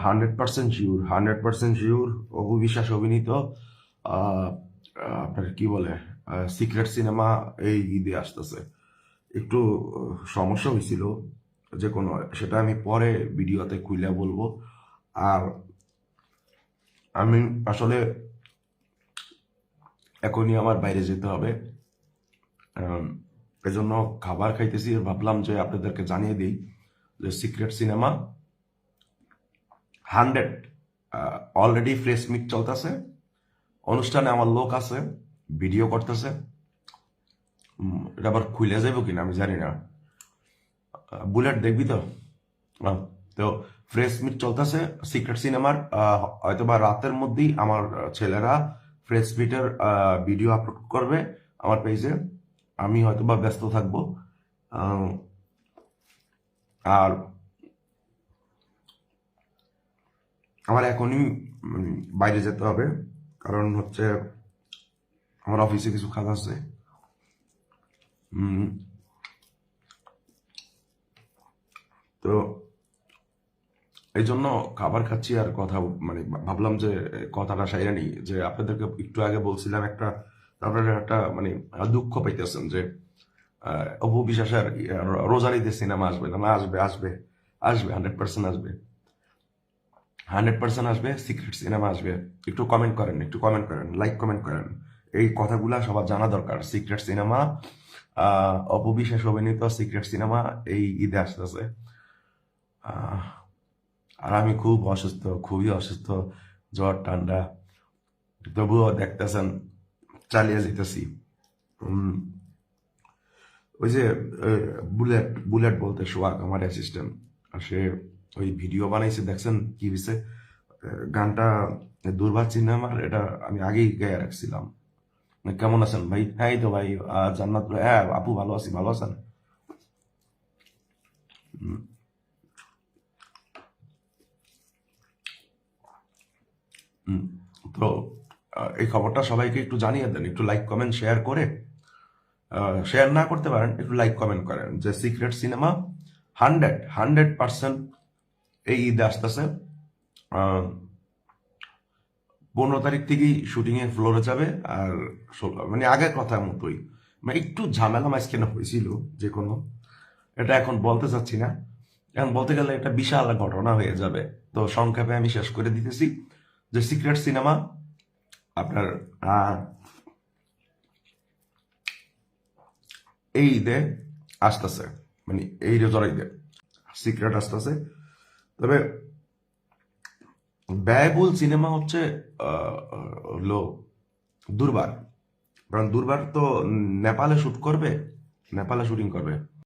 100% sure, 100% sure Apu Biswas অভিনীত আহ, আপনার কি বলে সিক্রেট সিনেমা এই ঈদে আসতেছে। একটু সমস্যা হয়েছিল যে কোনো, সেটা আমি পরে ভিডিওতে খুলে বলবো। আর আমি আসলে এখনই আমার বাইরে যেতে হবে, এজন্য খাবার খাইতেছি। ভাবলাম যে আপনাদেরকে জানিয়ে দিই যে secret cinema 100 already fresh meat চলতেছে। অনুষ্ঠানে আমার লোক আছে, ভিডিও করতেছে। এটা আবার খুলে যাবো কিনা আমি জানি না। বুলেট দেখবি তো? আহ, তো ফ্রেশ মিট চলতেছে সিক্রেট সিনেমার। হয়তো বা রাতের মধ্যেই আমার ছেলেরা ফ্রেশ মিটের ভিডিও আপলোড করবে আমার পেজে। আমি হয়তো বা ব্যস্ত থাকবো। আহ, আর আমার এখনই বাইরে যেতে হবে, কারণ হচ্ছে আমার অফিসে কিছু কাজ আছে। উম, তো এই জন্য খাবার খাচ্ছি আর কথা, মানে ভাবলাম যে কথাটা সাইরা নিই। যে আপনাদেরকে একটু আগে বলছিলাম একটা, তারপরে একটা মানে দুঃখ পাইতেছেন যে অপু বিশ্বাসের রোজার ঈদের সিনেমা আসবে না? না, আসবে, আসবে, আসবে, 100% আসবে, 100% আসবে, সিক্রেট সিনেমা আসবে। একটু কমেন্ট করেন, একটু কমেন্ট করেন, লাইক কমেন্ট করেন। এই কথাগুলা সবার জানা দরকার। সিক্রেট সিনেমা, অপু বিশ্বাস অভিনীত সিক্রেট সিনেমা এই ঈদে আসতেছে। আহ, আর আমি খুব অসুস্থ, খুবই অসুস্থ, জ্বর ঠান্ডা। তবুও দেখতেছেন চালিয়ে যেতেছি। উম, ওই যে বুলেট বুলেট বলতে সোহাগ আমার অ্যাসিস্ট্যান্ট, সে ওই ভিডিও বানাইছে, দেখছেন কি হয়েছে? গানটা দুর্বার সিনেমার, এটা আমি আগেই গায়ে রাখছিলাম। কেমন আছেন ভাই? হ্যাঁ, এই তো ভাই, জান্নাত, হ্যাঁ আপু, ভালো আছি, ভালো আছেন? হুম, তো এই খবরটা সবাইকে একটু জানিয়ে দেন, একটু লাইক কমেন্ট শেয়ার করে। শেয়ার না করতে পারেন, একটু লাইক কমেন্ট করেন যে সিক্রেট সিনেমা 100% এই ঈদে আসতেছে। 15 তারিখ থেকেই শুটিং এর ফ্লোরে যাবে। আর মানে আগের কথার মতোই, মানে একটু ঝামেলা মাঝখানে হয়েছিল যে কোনো, এটা এখন বলতে চাচ্ছি না। এখন বলতে গেলে একটা বিশাল ঘটনা হয়ে যাবে। তো সংক্ষেপে আমি শেষ করে দিতেছি যে সিক্রেট সিনেমা আপনার এই ঈদে আসতেছে, মানে এই রেজার ঈদে সিক্রেট আসতেছে। তবে ব্যয়বহুল সিনেমা হচ্ছে হলো দুর্বার। কারণ দুর্বার তো নেপালে শুট করবে, নেপালে শুটিং করবে।